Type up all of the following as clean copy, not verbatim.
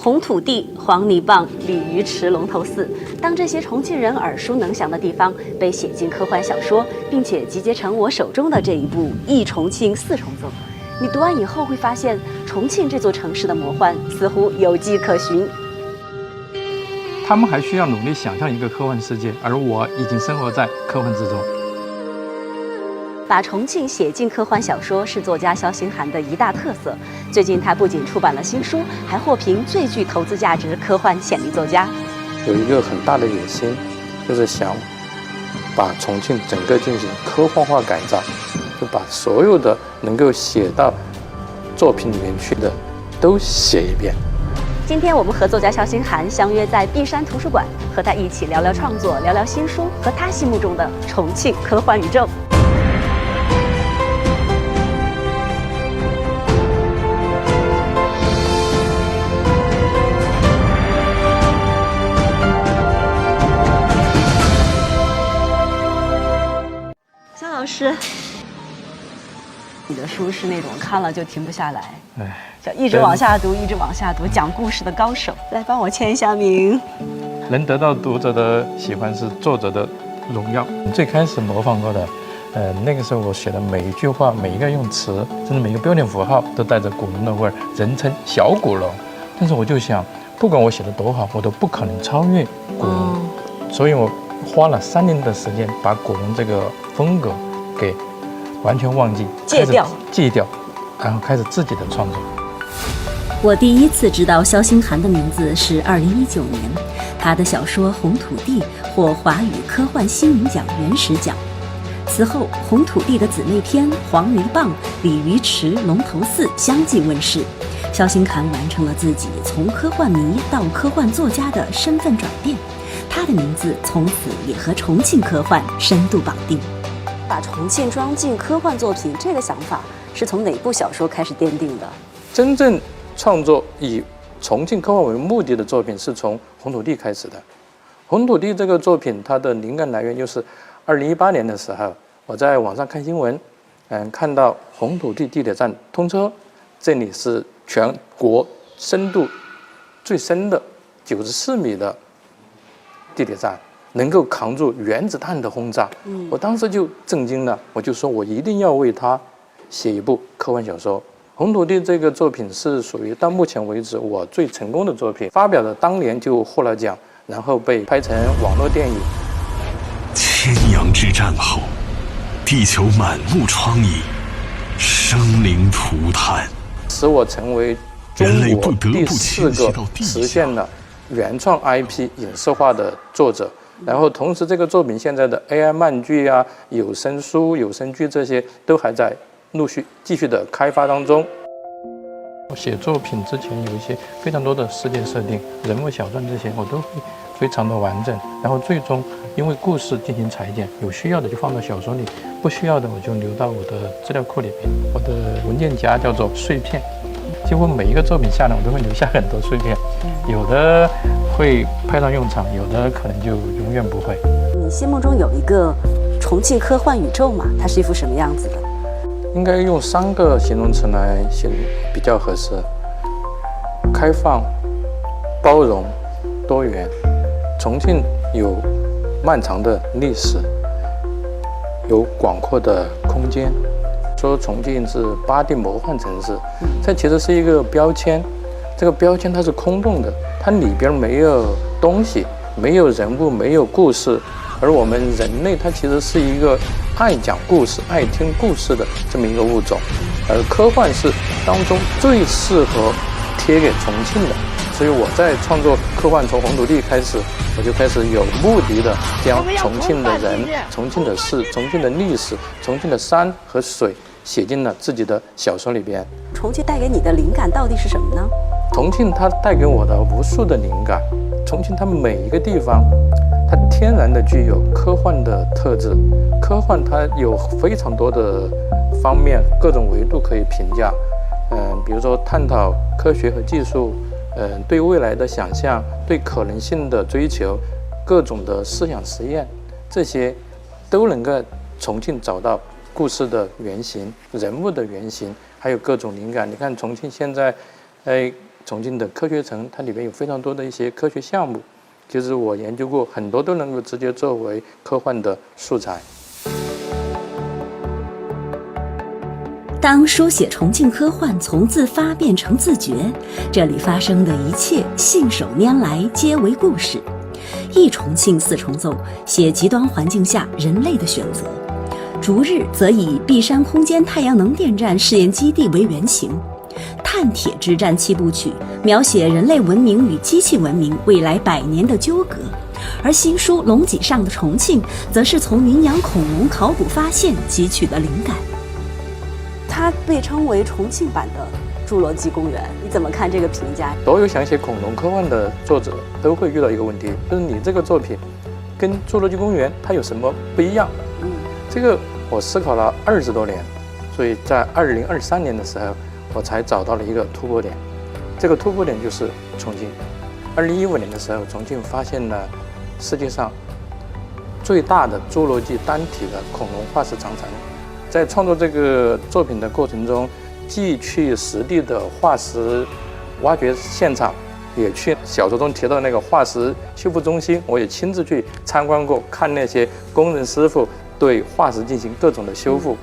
红土地、黄泥棒、鲤鱼池、龙头寺，当这些重庆人耳熟能详的地方被写进科幻小说，并且集结成我手中的这一部《忆重庆四重奏》，你读完以后会发现，重庆这座城市的魔幻似乎有迹可循。他们还需要努力想象一个科幻世界，而我已经生活在科幻之中。把重庆写进科幻小说是作家萧星涵的一大特色。最近他不仅出版了新书，还获评最具投资价值科幻潜力作家。有一个很大的野心，就是想把重庆整个进行科幻化改造，就把所有的能够写到作品里面去的都写一遍。今天我们和作家萧星涵相约在璧山图书馆，和他一起聊聊创作，聊聊新书和他心目中的重庆科幻宇宙。萧老师，你的书是那种看了就停不下来，就一直往下读，一直往下读，讲故事的高手。来帮我签一下名。能得到读者的喜欢是作者的荣耀。最开始模仿过的，那个时候我写的每一句话、每一个用词，甚至每一个标点符号都带着古龙的味儿，人称小古龙。但是我就想，不管我写的多好，我都不可能超越古龙，所以我花了3年的时间把古龙这个风格给完全忘记，戒掉，然后开始自己的创作。我第一次知道萧星涵的名字是2019年，他的小说《红土地》获华语科幻新人奖原始奖。此后，《红土地》的姊妹篇《黄泥棒》《鲤鱼池》《龙头寺》相继问世。萧星涵完成了自己从科幻迷到科幻作家的身份转变，他的名字从此也和重庆科幻深度绑定。把重庆装进科幻作品，这个想法是从哪部小说开始奠定的？真正创作以重庆科幻为目的的作品是从《红土地》开始的。《红土地》这个作品，它的灵感来源就是2018年的时候，我在网上看新闻，看到红土地地铁站通车，这里是全国深度最深的94米的地铁站，能够扛住原子弹的轰炸。我当时就震惊了，我就说我一定要为它写一部科幻小说。《红土地》这个作品是属于到目前为止我最成功的作品，发表的当年就获了奖，然后被拍成网络电影。千阳之战后，地球满目疮痍，生灵涂炭，使我成为中国第4个实现了原创 IP 影视化的作者。然后同时这个作品现在的 AI 漫剧啊、有声书、有声剧这些都还在陆续继续的开发当中。我写作品之前有一些非常多的世界设定、人物小传这些，我都会非常的完整。然后最终因为故事进行裁剪，有需要的就放到小说里，不需要的我就留到我的资料库里面。我的文件夹叫做碎片，几乎每一个作品下来我都会留下很多碎片，有的会派上用场，有的可能就永远不会。你心目中有一个重庆科幻宇宙吗？它是一幅什么样子的？应该用3个形容词来形容比较合适：开放、包容、多元。重庆有漫长的历史，有广阔的空间。说重庆是8地魔幻城市，这其实是一个标签。这个标签它是空洞的，它里边没有东西，没有人物，没有故事。而我们人类它其实是一个爱讲故事、爱听故事的这么一个物种，而科幻是当中最适合贴给重庆的。所以我在创作科幻从红土地开始，我就开始有目的的将重庆的人、重庆的事、重庆的历史、重庆的山和水写进了自己的小说里边。重庆带给你的灵感到底是什么呢？重庆它带给我的无数的灵感。重庆它每一个地方，它天然的具有科幻的特质。科幻它有非常多的方面，各种维度可以评价。比如说探讨科学和技术，对未来的想象，对可能性的追求，各种的思想实验，这些都能够重庆找到故事的原型、人物的原型，还有各种灵感。你看重庆现在，重庆的科学城，它里面有非常多的一些科学项目，其实我研究过，很多都能够直接作为科幻的素材。当书写重庆科幻从自发变成自觉，这里发生的一切信手拈来皆为故事。一重庆四重奏写极端环境下人类的选择，逐日则以璧山空间太阳能电站试验基地为原型，碳铁之战7部曲描写人类文明与机器文明未来100年的纠葛，而新书《龙脊上的重庆》则是从云阳恐龙考古发现汲取的灵感。它被称为重庆版的侏罗纪公园，你怎么看这个评价？所有想写恐龙科幻的作者都会遇到一个问题，就是你这个作品跟侏罗纪公园它有什么不一样？这个我思考了20多年，所以在2023年的时候，我才找到了一个突破点。这个突破点就是重庆。2015年的时候，重庆发现了世界上最大的侏罗纪单体的恐龙化石长城。在创作这个作品的过程中，既去实地的化石挖掘现场，也去小说中提到那个化石修复中心，我也亲自去参观过，看那些工人师傅对化石进行各种的修复。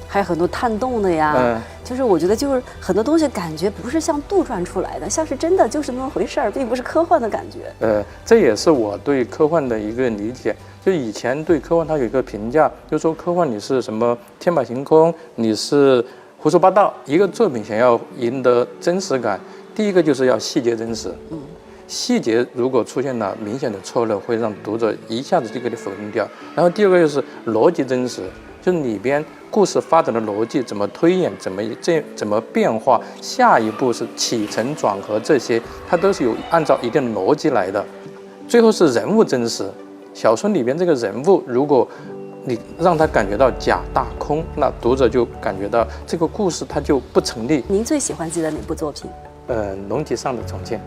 还有很多探洞的呀，就是我觉得就是很多东西感觉不是像杜撰出来的，像是真的就是那么回事儿，并不是科幻的感觉。这也是我对科幻的一个理解。就以前对科幻它有一个评价，就说科幻你是什么天马行空，你是胡说八道。一个作品想要赢得真实感，第一个就是要细节真实。细节如果出现了明显的错漏，会让读者一下子就给你否定掉。然后第二个就是逻辑真实，就是里边故事发展的逻辑怎么推演，怎么变化，下一步是起承转合，这些它都是有按照一定的逻辑来的。最后是人物真实，小说里边这个人物，如果你让他感觉到假大空，那读者就感觉到这个故事它就不成立。您最喜欢自己的哪部作品？龙脊上的重庆。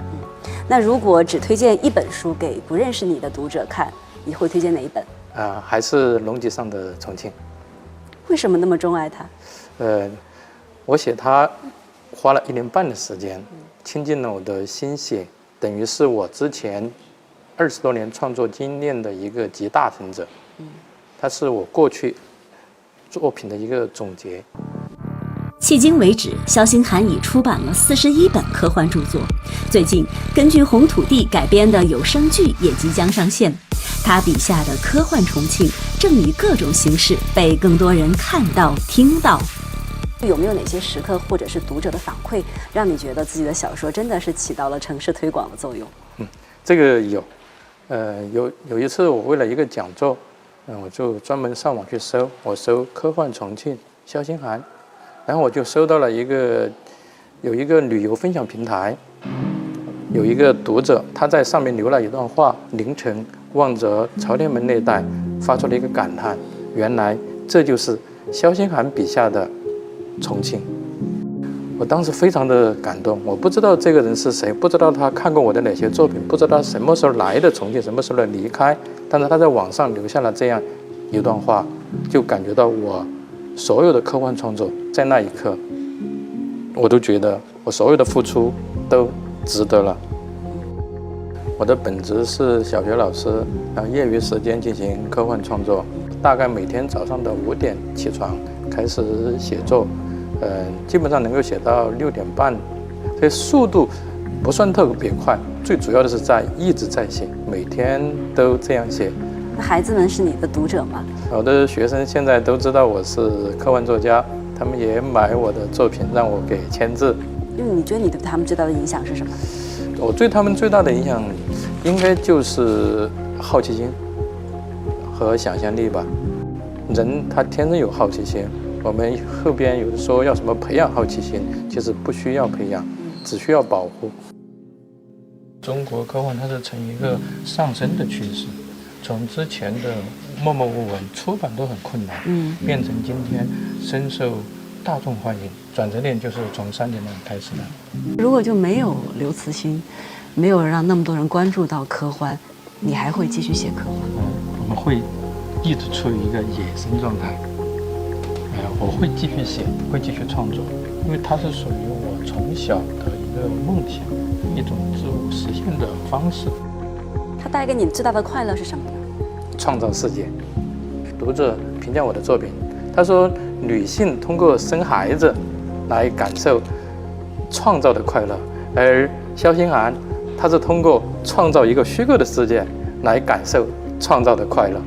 那如果只推荐一本书给不认识你的读者看，你会推荐哪一本？还是龙脊上的重庆。为什么那么钟爱它？我写它花了1年半的时间，倾尽了我的心血，等于是我之前20多年创作经验的一个集大成者。它是我过去作品的一个总结。迄今为止，萧星涵已出版了41本科幻著作，最近根据《红土地》改编的有声剧也即将上线。他笔下的科幻重庆正以各种形式被更多人看到、听到。有没有哪些时刻或者是读者的反馈，让你觉得自己的小说真的是起到了城市推广的作用？这个有，有一次我为了一个讲座，我就专门上网去搜，我搜科幻重庆萧星涵，然后我就搜到了有一个旅游分享平台，有一个读者他在上面留了一段话，凌晨望着朝天门那带，发出了一个感叹，原来这就是萧星涵笔下的重庆。我当时非常的感动，我不知道这个人是谁，不知道他看过我的哪些作品，不知道什么时候来的重庆，什么时候离开，但是他在网上留下了这样一段话，就感觉到我所有的科幻创作在那一刻，我都觉得我所有的付出都值得了。我的本职是小学老师，然后业余时间进行科幻创作，大概每天早上的5点起床开始写作，基本上能够写到6点半，这速度不算特别快，最主要的是一直在写，每天都这样写。那孩子们是你的读者吗？我的学生现在都知道我是科幻作家，他们也买我的作品让我给签字。因为你觉得你对他们最大的影响是什么？我对他们最大的影响应该就是好奇心和想象力吧。人他天生有好奇心，我们后边有的说要什么培养好奇心，其实不需要培养，只需要保护。中国科幻它是呈一个上升的趋势，从之前的默默无闻，出版都很困难，变成今天深受大众欢迎，转折点就是从3点半开始的。如果就没有刘慈欣，没有让那么多人关注到科幻，你还会继续写科幻吗？我们会一直处于一个野生状态。我会继续写，会继续创作，因为它是属于我从小的一个梦想，一种自我实现的方式。它带给你最大的快乐是什么呢？创造世界。读者评价我的作品，他说女性通过生孩子来感受创造的快乐，而萧欣涵她是通过创造一个虚构的世界来感受创造的快乐。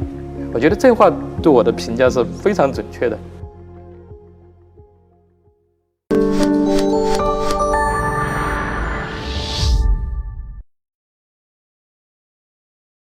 我觉得这话对我的评价是非常准确的。